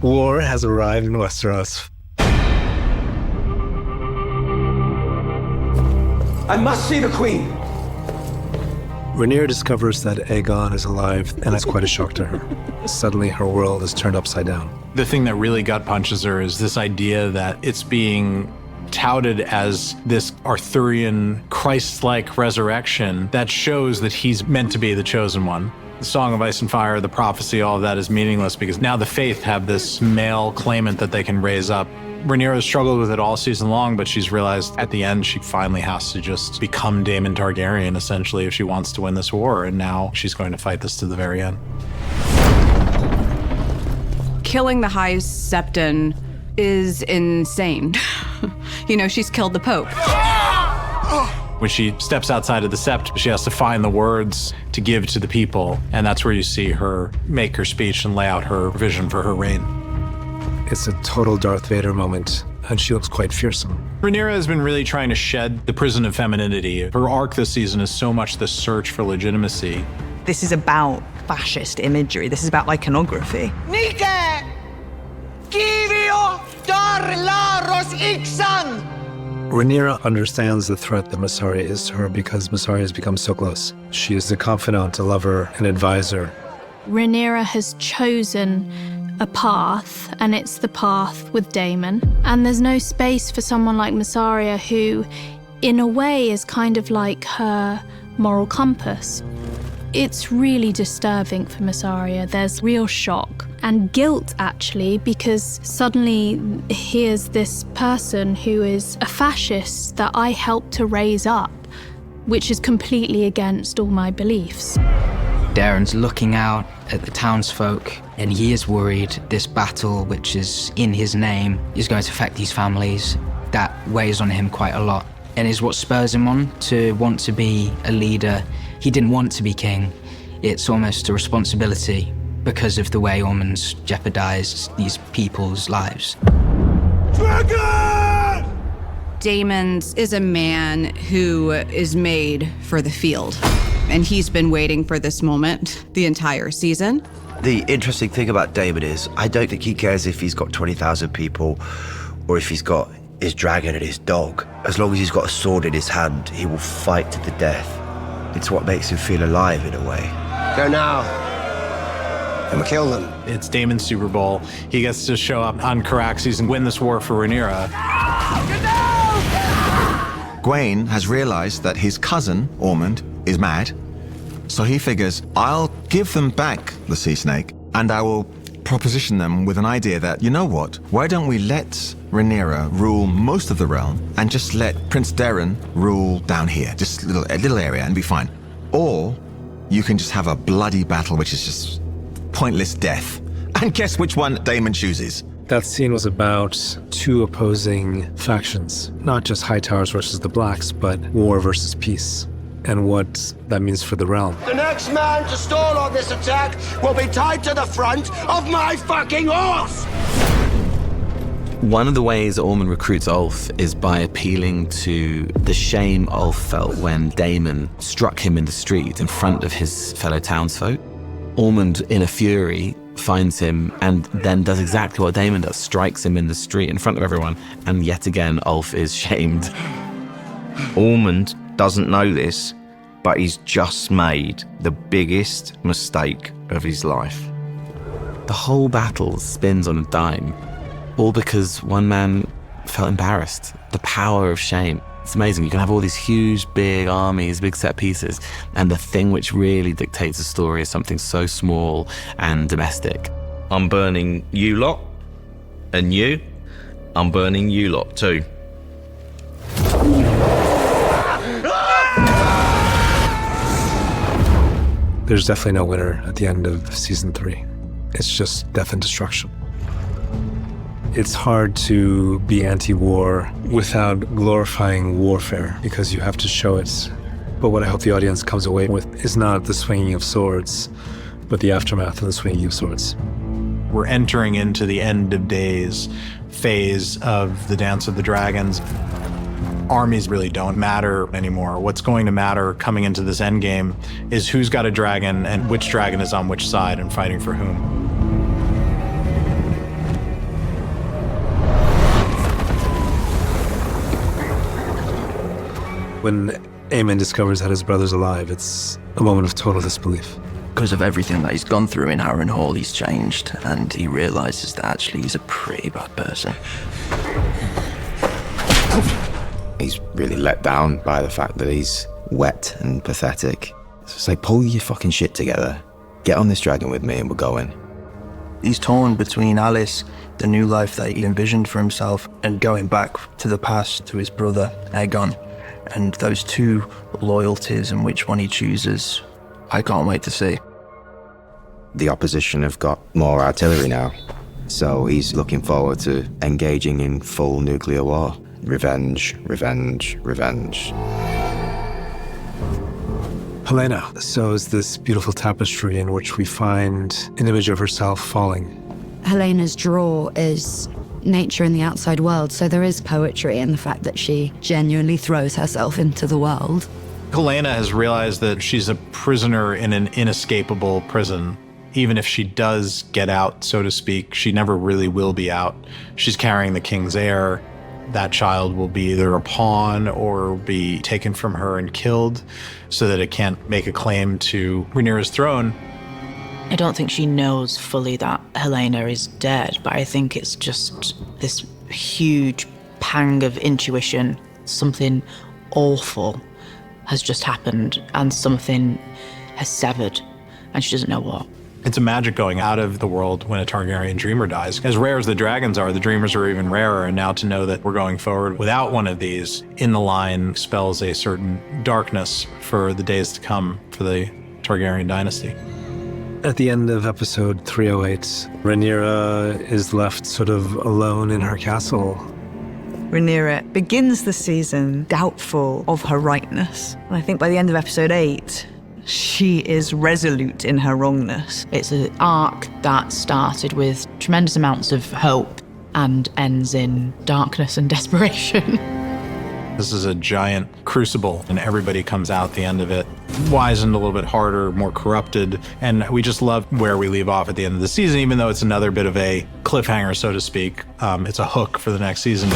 War has arrived in Westeros. I must see the queen. Rhaenyra discovers that Aegon is alive, and it's quite a shock to her. Suddenly, her world is turned upside down. The thing that really gut punches her is this idea that it's being touted as this Arthurian, Christ-like resurrection that shows that he's meant to be the chosen one. The Song of Ice and Fire, the prophecy, all of that is meaningless because now the Faith have this male claimant that they can raise up. Rhaenyra has struggled with it all season long, but she's realized at the end she finally has to just become Daemon Targaryen, essentially, if she wants to win this war, and now she's going to fight this to the very end. Killing the High Septon is insane. You know, she's killed the Pope. When she steps outside of the Sept, she has to find the words to give to the people, and that's where you see her make her speech and lay out her vision for her reign. It's a total Darth Vader moment, and she looks quite fearsome. Rhaenyra has been really trying to shed the prison of femininity. Her arc this season is so much the search for legitimacy. This is about fascist imagery. This is about iconography. Nike! Kivio dar laros ixan! Rhaenyra understands the threat that Mysaria is to her because Mysaria has become so close. She is a confidant, a lover, an advisor. Rhaenyra has chosen a path, and it's the path with Daemon. And there's no space for someone like Mysaria, who, in a way, is kind of like her moral compass. It's really disturbing for Mysaria. There's real shock and guilt, actually, because suddenly here's this person who is a fascist that I helped to raise up, which is completely against all my beliefs. Darren's looking out at the townsfolk, and he is worried this battle, which is in his name, is going to affect these families. That weighs on him quite a lot, and is what spurs him on to want to be a leader. He didn't want to be king. It's almost a responsibility because of the way Ormond's jeopardized these people's lives. Dragon! Daemon is a man who is made for the field, and he's been waiting for this moment the entire season. The interesting thing about Daemon is I don't think he cares if he's got 20,000 people or if he's got his dragon and his dog. As long as he's got a sword in his hand, he will fight to the death. It's what makes him feel alive in a way. Go now. And kill them. It's Daemon's Super Bowl. He gets to show up on Caraxes and win this war for Rhaenyra. Gwaine has realized that his cousin, Ormond, is mad. So he figures, I'll give them back the sea snake, and I will proposition them with an idea that, you know what, why don't we let Rhaenyra rule most of the realm and just let Prince Darren rule down here, just a little area, and be fine. Or you can just have a bloody battle, which is just pointless death. And guess which one Daemon chooses? That scene was about two opposing factions, not just Hightowers versus the Blacks, but war versus peace, and what that means for the realm. The next man to stall on this attack will be tied to the front of my fucking horse! One of the ways Ormond recruits Ulf is by appealing to the shame Ulf felt when Daemon struck him in the street in front of his fellow townsfolk. Ormond, in a fury, finds him and then does exactly what Daemon does, strikes him in the street in front of everyone, and yet again Ulf is shamed. Ormond doesn't know this, but he's just made the biggest mistake of his life. The whole battle spins on a dime, all because one man felt embarrassed. The power of shame. It's amazing. You can have all these huge, big armies, big set pieces, and the thing which really dictates the story is something so small and domestic. I'm burning you lot, and you. I'm burning you lot too. There's definitely no winner at the end of season 3. It's just death and destruction. It's hard to be anti-war without glorifying warfare because you have to show it. But what I hope the audience comes away with is not the swinging of swords, but the aftermath of the swinging of swords. We're entering into the end of days phase of the Dance of the Dragons. Armies really don't matter anymore. What's going to matter coming into this endgame is who's got a dragon and which dragon is on which side and fighting for whom. When Aemon discovers that his brother's alive, it's a moment of total disbelief. Because of everything that he's gone through in Harrenhal, he's changed, and he realizes that actually he's a pretty bad person. He's really let down by the fact that he's wet and pathetic. So it's like, pull your fucking shit together. Get on this dragon with me and we're going. He's torn between Alice, the new life that he envisioned for himself, and going back to the past to his brother, Aegon. And those two loyalties and which one he chooses, I can't wait to see. The opposition have got more artillery now, so he's looking forward to engaging in full nuclear war. Revenge, revenge, revenge. Helena sews this beautiful tapestry in which we find an image of herself falling. Helena's draw is nature in the outside world, so there is poetry in the fact that she genuinely throws herself into the world. Helena has realized that she's a prisoner in an inescapable prison. Even if she does get out, so to speak, she never really will be out. She's carrying the king's heir. That child will be either a pawn or be taken from her and killed so that it can't make a claim to Rhaenyra's throne. I don't think she knows fully that Helena is dead, but I think it's just this huge pang of intuition. Something awful has just happened and something has severed and she doesn't know what. It's a magic going out of the world when a Targaryen dreamer dies. As rare as the dragons are, the dreamers are even rarer, and now to know that we're going forward without one of these in the line spells a certain darkness for the days to come for the Targaryen dynasty. At the end of episode 308, Rhaenyra is left sort of alone in her castle. Rhaenyra begins the season doubtful of her rightness. And I think by the end of episode 8, she is resolute in her wrongness. It's an arc that started with tremendous amounts of hope and ends in darkness and desperation. This is a giant crucible, and everybody comes out the end of it wizened a little bit harder, more corrupted, and we just love where we leave off at the end of the season, even though it's another bit of a cliffhanger, so to speak. It's a hook for the next season.